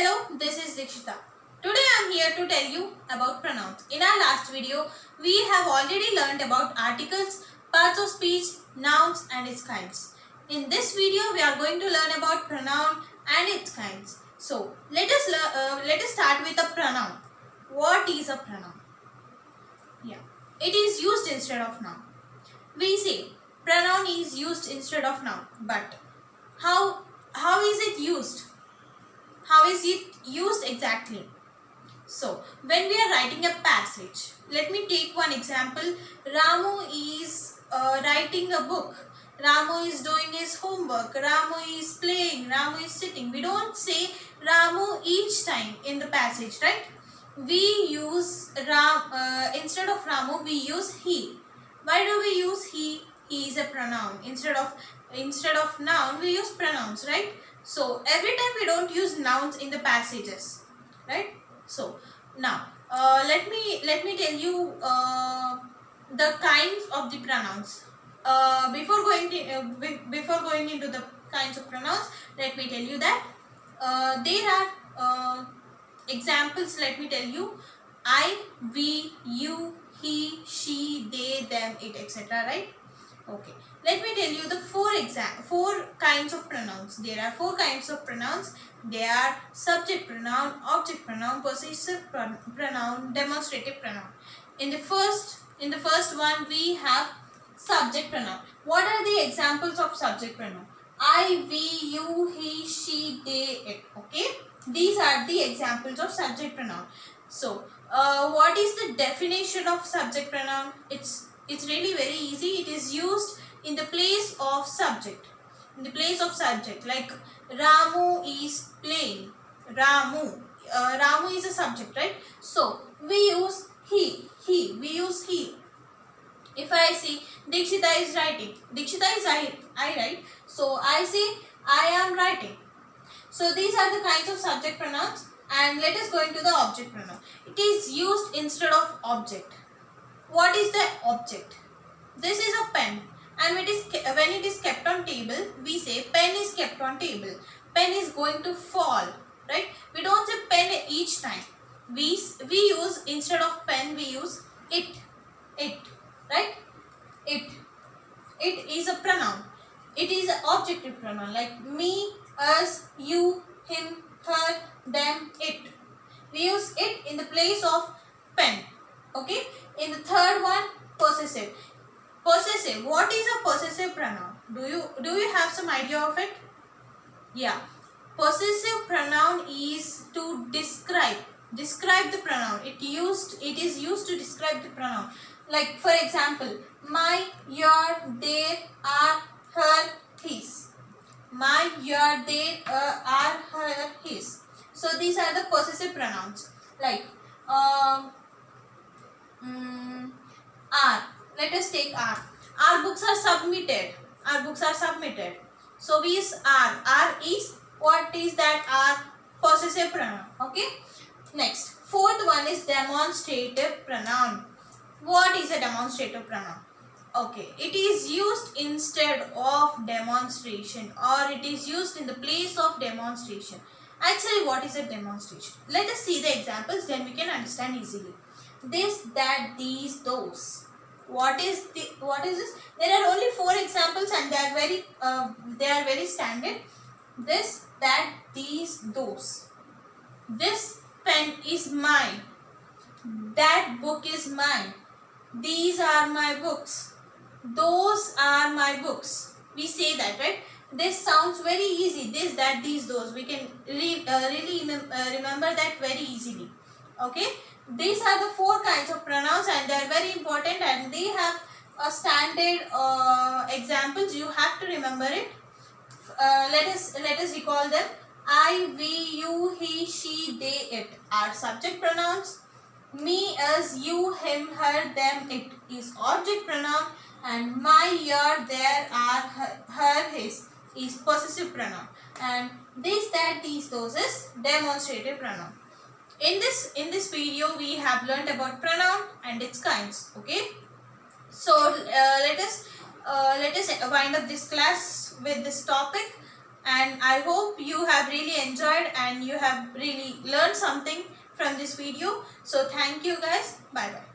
Hello, this is Dikshita. Today I am here to tell you about pronouns. In our last video, we have already learned about articles, parts of speech, nouns and its kinds. In this video, we are going to learn about pronoun and its kinds. So, let us start with a pronoun. What is a pronoun? It is used instead of noun. We say pronoun is used instead of noun, but how is it used? How is it used exactly? So, when we are writing a passage, let me take one example. Ramu is writing a book. Ramu is doing his homework. Ramu is playing. Ramu is sitting. We don't say Ramu each time in the passage, right? We use instead of Ramu, we use he. Why do we use he? He is a pronoun. Instead of noun, we use pronouns, right? So every time we don't use nouns in the passages, right? So now let me tell you the kinds of the pronouns. Before going into the kinds of pronouns, let me tell you that there are examples. Let me tell you: I, we, you, he, she, they, them, it, etc. Right? Okay. Let me tell you the four kinds of pronouns. There are four kinds of pronouns. They are subject pronoun, object pronoun, possessive pronoun, demonstrative pronoun. In the first one, we have subject pronoun. What are the examples of subject pronoun? I, we, you, he, she, they, it. Okay. These are the examples of subject pronoun. So, what is the definition of subject pronoun? It's really very easy. It is used in the place of subject. In the place of subject, like Ramu is playing. Ramu is a subject, right? So we use he. We use he. If I say Dikshita is writing, Dikshita is I right? So I say I am writing. So these are the kinds of subject pronouns. And let us go into the object pronoun. It is used instead of object. What is the object? This is a pen, and when it is kept on table, we say pen is kept on table. Pen is going to fall, right? We don't say pen each time. We use, instead of pen, we use it, right? It is a pronoun. It is an objective pronoun, like me, us, you, him, her, them, it. We use it in the place of pen. Okay. In the third one, possessive. Possessive. What is a possessive pronoun? Do you have some idea of it? Yeah. Possessive pronoun is to describe the pronoun. It is used to describe the pronoun. Like for example, my, your, their, are, her, his. My, your, their, are, her, his. So these are the possessive pronouns. Like are. Let us take are. Our books are submitted. So we use are. Are is, what is that? Are, possessive pronoun. Okay. Next, fourth one is demonstrative pronoun. What is a demonstrative pronoun? Okay, it is used instead of demonstration, or it is used in the place of demonstration. Actually, what is a demonstration? Let us see the examples, then we can understand easily. This, that, these, those. What is this? There are only four examples, and they are very standard. This, that, these, those. This pen is mine. That book is mine. These are my books. Those are my books. We say that, right? This sounds very easy. This, that, these, those. We can really remember that very easily. Okay. These are the four kinds of pronouns, and they are very important, and they have a standard examples. You have to remember it. Let us recall them. I, we, you, he, she, they, it are subject pronouns. Me, us, you, him, her, them, it is object pronoun, and my, your, their, are, her, his is possessive pronoun, and this, that, these, those is demonstrative pronoun. In this video, we have learned about pronoun and its kinds. Okay. So let us wind up this class with this topic. and I hope you have really enjoyed and you have really learned something from this video. So thank you guys. Bye bye.